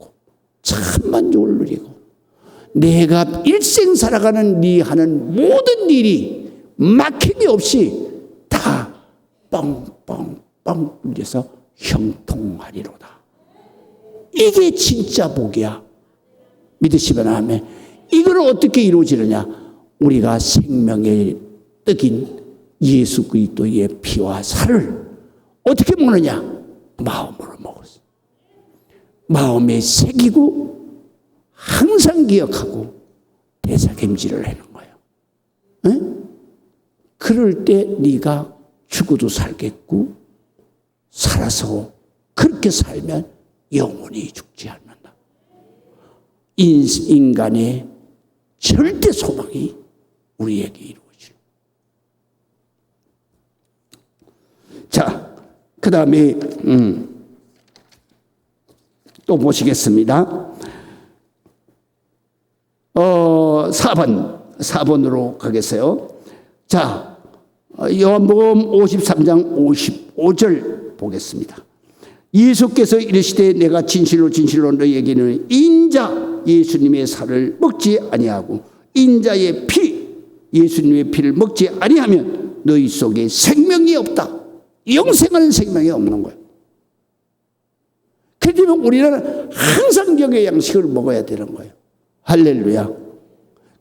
참 만족을 누리고 내가 일생 살아가는 네 하는 모든 일이 막힘이 없이 다 뻥뻥뻥 뚫려서 형통하리로다. 이게 진짜 복이야. 믿으시면 아멘. 이걸 어떻게 이루어지느냐? 우리가 생명의 떡인 예수 그리스도의 피와 살을 어떻게 먹느냐? 마음으로 먹었어. 마음에 새기고 항상 기억하고 대사김질을 하는 거예요. 응? 그럴 때 네가 죽어도 살겠고 살아서 그렇게 살면 영원히 죽지 않는다. 인간의 절대 소망이 우리에게 이루어지는. 자, 그 다음에 또 보시겠습니다. 4번으로 가겠어요. 자, 요한복음 53장 55절 보겠습니다. 예수께서 이르시되 내가 진실로 진실로 너희에게는 인자 예수님의 살을 먹지 아니하고 인자의 피 예수님의 피를 먹지 아니하면 너희 속에 생명이 없다. 영생하는 생명이 없는 거예요. 그렇기 때문에 우리는 항상 영의 양식을 먹어야 되는 거예요. 할렐루야.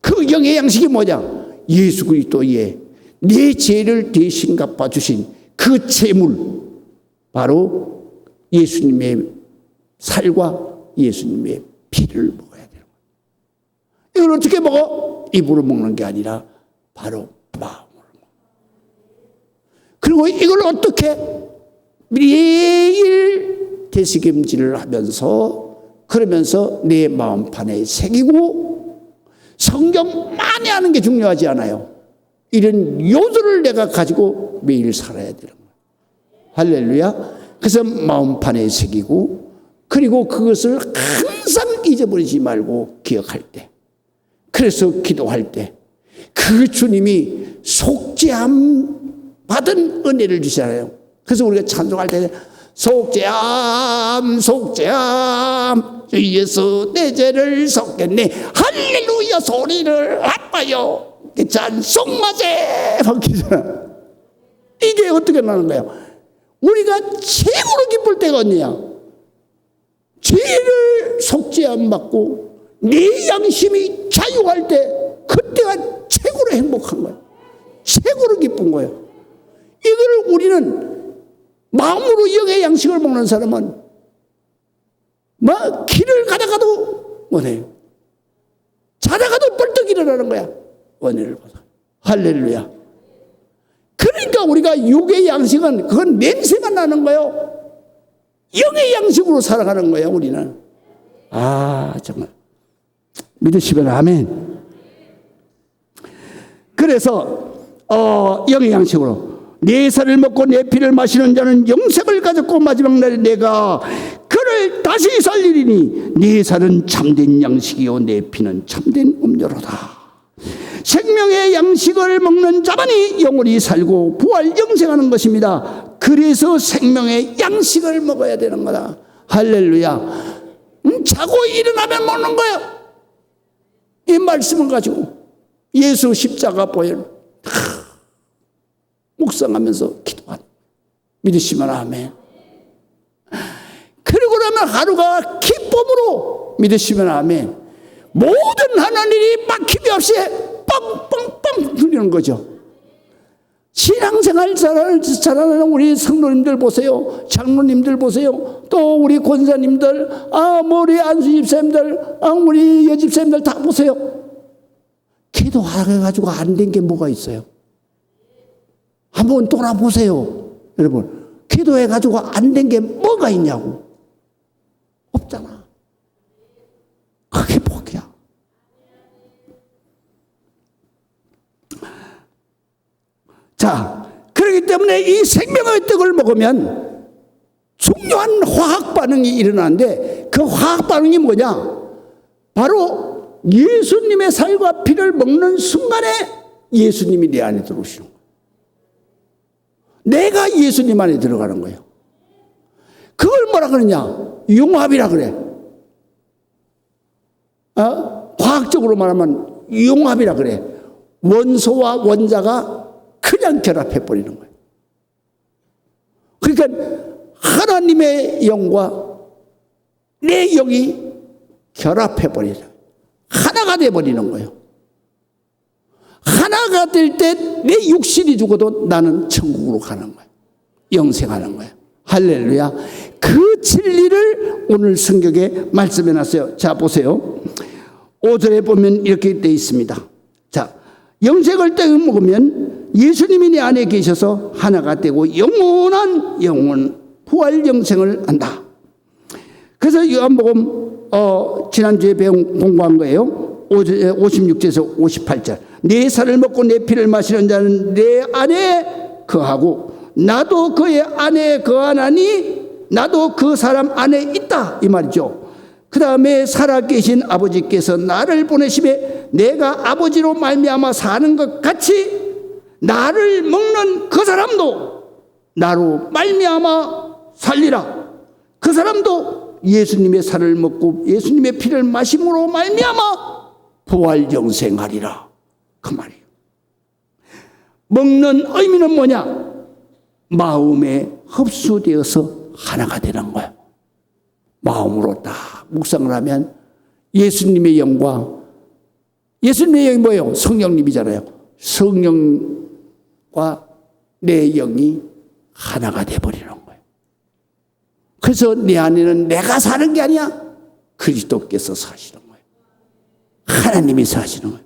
그 영의 양식이 뭐냐? 예수 그리스도의 내 죄를 대신 갚아주신 그 재물, 바로 예수님의 살과 예수님의 피를 먹어야 되는 거예요. 이걸 어떻게 먹어? 입으로 먹는 게 아니라 바로 마음으로 먹어. 그리고 이걸 어떻게 매일 되새김질을 하면서 그러면서 내 마음판에 새기고 성경 많이 하는 게 중요하지 않아요. 이런 요소를 내가 가지고 매일 살아야 되는 거예요. 할렐루야. 그래서 마음판에 새기고 그리고 그것을 항상 잊어버리지 말고 기억할 때, 그래서 기도할 때 그 주님이 속죄함 받은 은혜를 주시잖아요. 그래서 우리가 찬송할 때 속죄함 속죄함 주 예수 내 죄를 속겠네 할렐루야 소리를 아파요 찬송하세 바뀌잖아. 이게 어떻게 나는 거예요? 우리가 최고로 기쁠 때가 언제야? 죄를 속죄함 받고 내 양심이 자유할 때 그때가 최고로 행복한 거예요. 최고로 기쁜 거예요. 이걸 우리는 마음으로 영의 양식을 먹는 사람은 뭐 길을 가다가도 못해요. 자다가도 벌떡 일어나는 거야. 은혜를 보다. 할렐루야. 그러니까 우리가 육의 양식은 그건 냄새가 나는 거예요. 영의 양식으로 살아가는 거예요, 우리는. 정말. 믿으시면 아멘. 그래서 영의 양식으로 내 살을 먹고 내 피를 마시는 자는 영생을 가졌고 마지막 날에 내가 그를 다시 살리리니 내 살은 참된 양식이요 내 피는 참된 음료로다. 생명의 양식을 먹는 자만이 영원히 살고 부활 영생하는 것입니다. 그래서 생명의 양식을 먹어야 되는 거다. 할렐루야. 자고 일어나면 먹는 거야. 이 말씀을 가지고 예수 십자가 보혈 묵상하면서 기도하는. 믿으시면 아멘. 그리고 나면 하루가 기쁨으로 믿으시면 아멘. 모든 하나님이 막힘이 없이 빵빵빵 들리는 거죠. 신앙생활 잘하는 우리 성도님들 보세요. 장로님들 보세요. 또 우리 권사님들, 우리 안수집사님들, 우리 여집사님들 다 보세요. 기도해가지고 안 된 게 뭐가 있어요? 한번 돌아보세요. 여러분, 기도해가지고 안 된 게 뭐가 있냐고. 없잖아. 그게 복이야. 자, 그렇기 때문에 이 생명의 떡을 먹으면 중요한 화학 반응이 일어나는데 그 화학 반응이 뭐냐? 바로 예수님의 살과 피를 먹는 순간에 예수님이 내 안에 들어오시는 거예요. 내가 예수님 안에 들어가는 거예요. 그걸 뭐라 그러냐? 융합이라 그래. 과학적으로 말하면 융합이라 그래. 원소와 원자가 그냥 결합해버리는 거예요. 그러니까 하나님의 영과 내 영이 결합해버리죠. 하나가 돼버리는 거예요. 하나가 될 때 내 육신이 죽어도 나는 천국으로 가는 거예요. 영생하는 거예요. 할렐루야. 그 진리를 오늘 성경에 말씀해 놨어요. 자, 보세요. 5절에 보면 이렇게 되어 있습니다. 자, 영생을 떡을 먹으면 예수님이 내 안에 계셔서 하나가 되고 영원 부활 영생을 한다. 그래서 요한복음 지난주에 공부한 거예요. 56절에서 58절. 내 살을 먹고 내 피를 마시는 자는 내 안에 거하고 나도 그의 안에 거하나니 나도 그 사람 안에 있다, 이 말이죠. 그 다음에 살아계신 아버지께서 나를 보내심에 내가 아버지로 말미암아 사는 것 같이 나를 먹는 그 사람도 나로 말미암아 살리라. 그 사람도 예수님의 살을 먹고 예수님의 피를 마심으로 말미암아 부활 영생하리라. 그 말이에요. 먹는 의미는 뭐냐? 마음에 흡수되어서 하나가 되는 거예요. 마음으로 딱 묵상을 하면 예수님의 영과, 예수님의 영이 뭐예요? 성령님이잖아요. 성령과 내 영이 하나가 돼버리는 거예요. 그래서 내 안에는 내가 사는 게 아니야. 그리스도께서 사시는 거예요. 하나님이 사시는 거예요.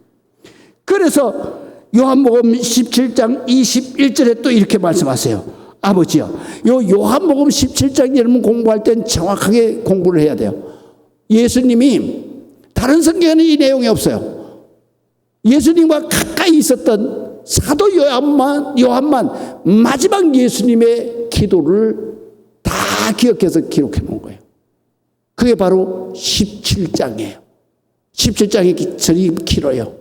그래서 요한복음 17장 21절에 또 이렇게 말씀하세요. 아버지요. 요한복음 17장 여러분 공부할 땐 정확하게 공부를 해야 돼요. 예수님이 다른 성경에는 이 내용이 없어요. 예수님과 가까이 있었던 사도 요한만 마지막 예수님의 기도를 다 기억해서 기록해 놓은 거예요. 그게 바로 17장이에요. 17장이 절이 길어요.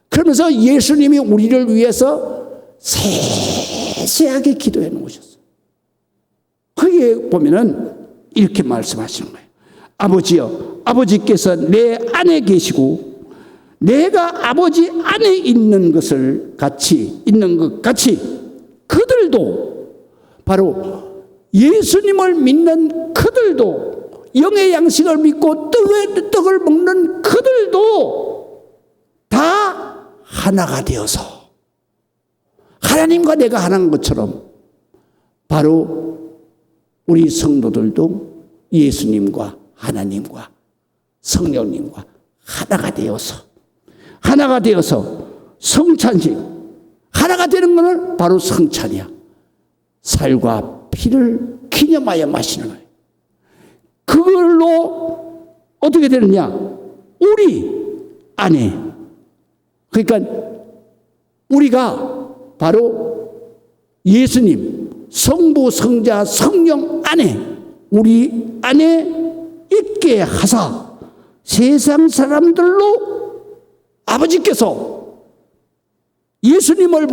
그러면서 예수님이 우리를 위해서 세세하게 기도해 놓으셨어요. 거기에 보면은 이렇게 말씀하시는 거예요. 아버지여, 아버지께서 내 안에 계시고 내가 아버지 안에 있는 것 같이 그들도 바로 예수님을 믿는 그들도 영의 양식을 믿고 떡을 먹는 그들도 다 하나가 되어서 하나님과 내가 하나인 것처럼 바로 우리 성도들도 예수님과 하나님과 성령님과 하나가 되어서 성찬식, 하나가 되는 것은 바로 성찬이야. 살과 피를 기념하여 마시는 거예요. 그걸로 어떻게 되느냐? 우리 안에, 그러니까 우리가 바로 예수님, 성부, 성자, 성령 안에, 우리 안에 있게 하사 세상 사람들로 아버지께서 예수님을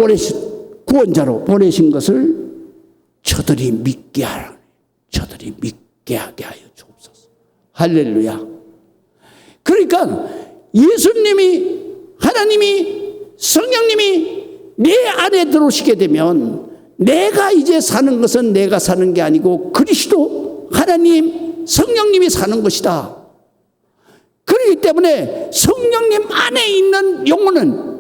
구원자로 보내신 것을 저들이 믿게 하게 하여 주옵소서. 할렐루야. 그러니까 예수님이, 하나님이, 성령님이 내 안에 들어오시게 되면 내가 이제 사는 것은 내가 사는 게 아니고 그리스도, 하나님, 성령님이 사는 것이다. 그렇기 때문에 성령님 안에 있는 영혼은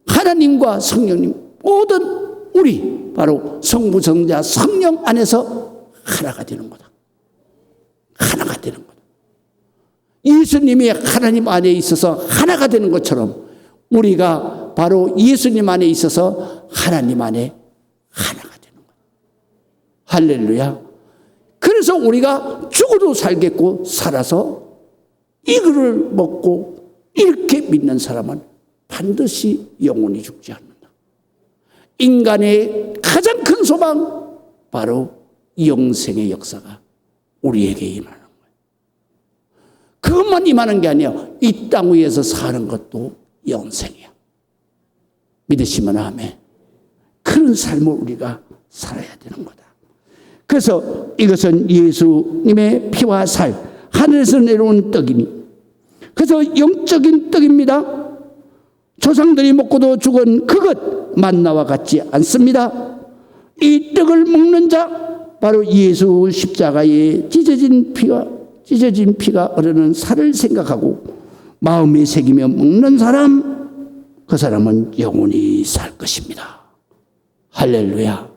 하나님과 성령님, 모든 우리 바로 성부, 성자, 성령 안에서 하나가 되는 거다. 하나가 되는 거다. 예수님이 하나님 안에 있어서 하나가 되는 것처럼 우리가 바로 예수님 안에 있어서 하나님 안에 하나가 되는 거다. 할렐루야. 그래서 우리가 죽어도 살겠고 살아서 이거를 먹고 이렇게 믿는 사람은 반드시 영원히 죽지 않는다. 인간의 가장 큰 소망, 바로 영생의 역사가 우리에게 임하는 거예요. 그것만 임하는 게 아니야. 이 땅 위에서 사는 것도 영생이야. 믿으시면 아멘. 그런 삶을 우리가 살아야 되는 거다. 그래서 이것은 예수님의 피와 살, 하늘에서 내려온 떡이니, 그래서 영적인 떡입니다. 조상들이 먹고도 죽은 그것 만나와 같지 않습니다. 이 떡을 먹는 자, 바로 예수 십자가에 찢어진 피가 흐르는 살을 생각하고 마음에 새기며 먹는 사람, 그 사람은 영원히 살 것입니다. 할렐루야.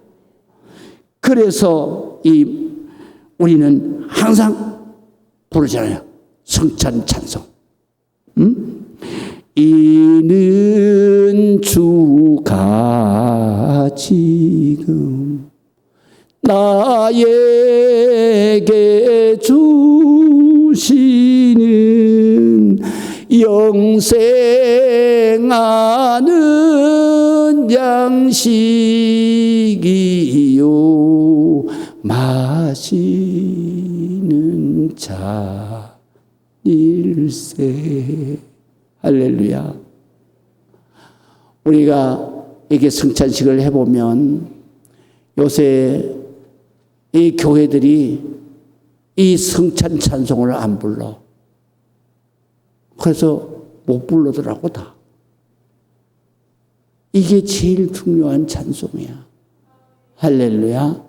그래서 우리는 항상 부르잖아요. 성찬 찬송. 이는 주가 지금 나에게 주시는 영생하는 양식이요 마시는 자일세. 할렐루야. 우리가 이렇게 성찬식을 해보면 요새 이 교회들이 이 성찬 찬송을 안 불러. 그래서 못 부르더라고 다. 이게 제일 중요한 찬송이야. 할렐루야.